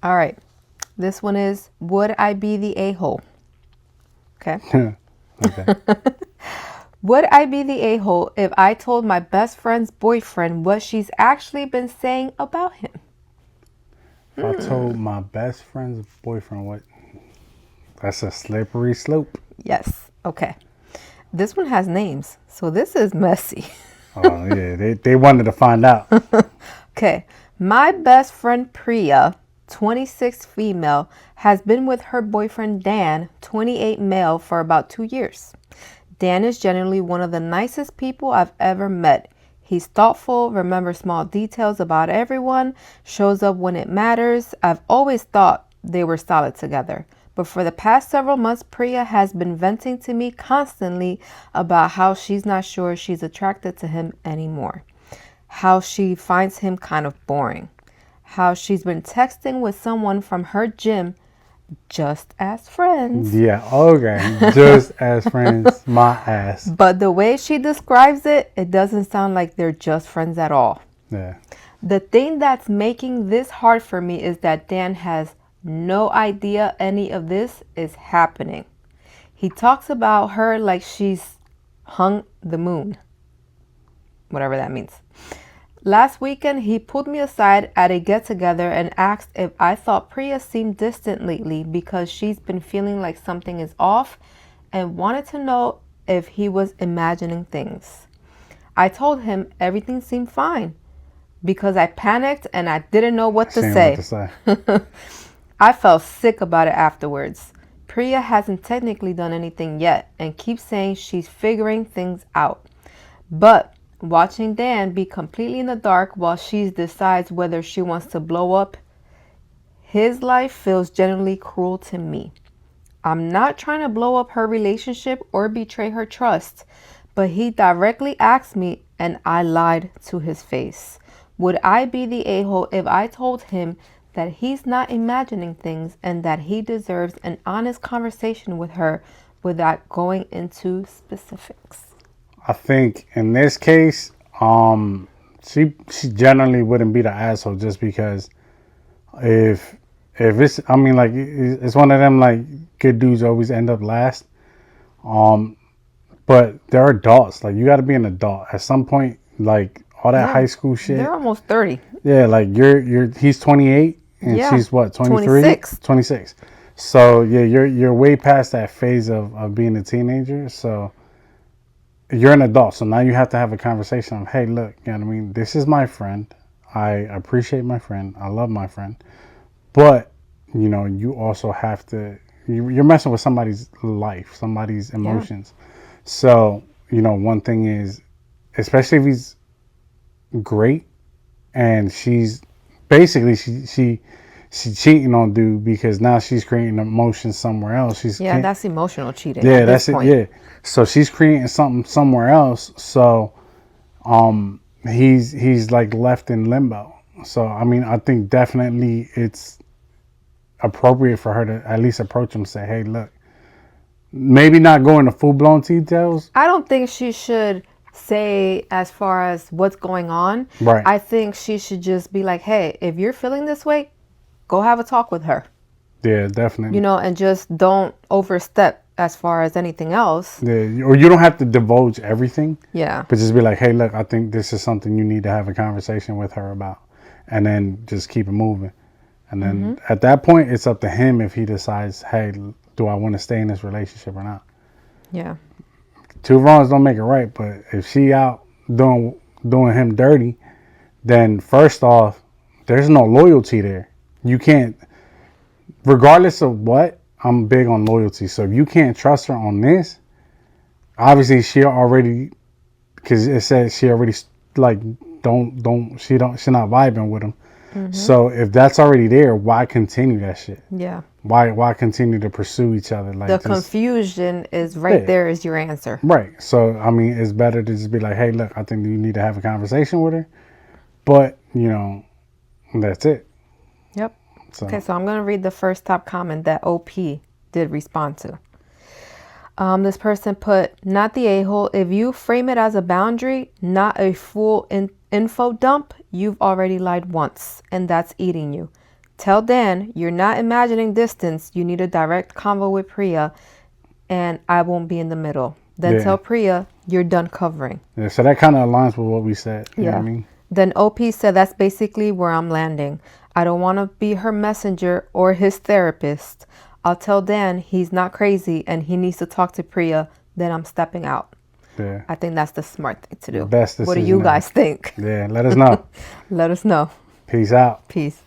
All right. This one is, would I be the a-hole? Okay. Okay. Would I be the a-hole if I told my best friend's boyfriend what she's actually been saying about him? If I told my best friend's boyfriend what, that's a slippery slope. Yes. Okay. This one has names, so this is messy. Oh yeah, they wanted to find out. Okay. My best friend Priya, 26 female, has been with her boyfriend Dan, 28 male, for about 2 years. Dan is generally one of the nicest people I've ever met. He's thoughtful, remembers small details about everyone, shows up when it matters. I've always thought they were solid together. But for the past several months, Priya has been venting to me constantly about how she's not sure she's attracted to him anymore. How she finds him kind of boring. How she's been texting with someone from her gym just as friends. Yeah, okay. Just as friends, my ass. But the way she describes it, it doesn't sound like they're just friends at all. Yeah. The thing that's making this hard for me is that Dan has no idea any of this is happening. He talks about her like she's hung the moon, whatever that means. Last weekend, he pulled me aside at a get-together and asked if I thought Priya seemed distant lately because she's been feeling like something is off and wanted to know if he was imagining things. I told him everything seemed fine because I panicked and I didn't know what to say. I felt sick about it afterwards. Priya hasn't technically done anything yet and keeps saying she's figuring things out. But watching Dan be completely in the dark while she decides whether she wants to blow up his life feels genuinely cruel to me. I'm not trying to blow up her relationship or betray her trust, but he directly asked me and I lied to his face. Would I be the a-hole if I told him that he's not imagining things and that he deserves an honest conversation with her without going into specifics? I think in this case, she generally wouldn't be the asshole just because if it's, I mean, like, it's one of them, like, good dudes always end up last. But they're adults. Like, you got to be an adult at some point. Like, all that high school shit. They're almost 30. Yeah, like he's 28 and she's what, 23? 26. So yeah, you're way past that phase of being a teenager. So you're an adult. So now you have to have a conversation of, hey, look, you know what I mean? This is my friend. I appreciate my friend. I love my friend. But, you know, you also have to, you're messing with somebody's life, somebody's emotions. Yeah. So, you know, one thing is, especially if he's great and she's basically she's cheating on dude because now she's creating emotions somewhere else. That's emotional cheating. Yeah, that's it. Yeah, so she's creating something somewhere else. So he's like left in limbo. So I mean, I think definitely it's appropriate for her to at least approach him and say, hey, look, maybe not go into full-blown details. I don't think she should say as far as what's going on. Right. I think she should just be like, hey, if you're feeling this way, go have a talk with her. Yeah, definitely. You know, and just don't overstep as far as anything else. Yeah, or you don't have to divulge everything. Yeah. But just be like, hey, look, I think this is something you need to have a conversation with her about. And then just keep it moving. And then at that point, it's up to him if he decides, hey, do I want to stay in this relationship or not? Yeah. Two wrongs don't make it right. But if she out doing him dirty, then first off, there's no loyalty there. You can't, regardless of what, I'm big on loyalty. So if you can't trust her on this, obviously she already, because it says she already like she's not vibing with him. So if that's already there, why continue that shit? Yeah. Why continue to pursue each other? Like the confusion is right there is your answer. Right. So I mean, it's better to just be like, hey, look, I think you need to have a conversation with her. But you know, that's it. Yep. So. Okay, so I'm gonna read the first top comment that OP did respond to. This person put, not the a-hole. If you frame it as a boundary, not a full info dump, you've already lied once, and that's eating you. Tell Dan you're not imagining distance. You need a direct convo with Priya, and I won't be in the middle. Then tell Priya you're done covering. Yeah, so that kind of aligns with what we said. You know what I mean? Then OP said that's basically where I'm landing. I don't want to be her messenger or his therapist. I'll tell Dan he's not crazy and he needs to talk to Priya. Then I'm stepping out. Yeah. I think that's the smart thing to do. The best decision. What do you guys think? Yeah, let us know. Let us know. Peace out. Peace.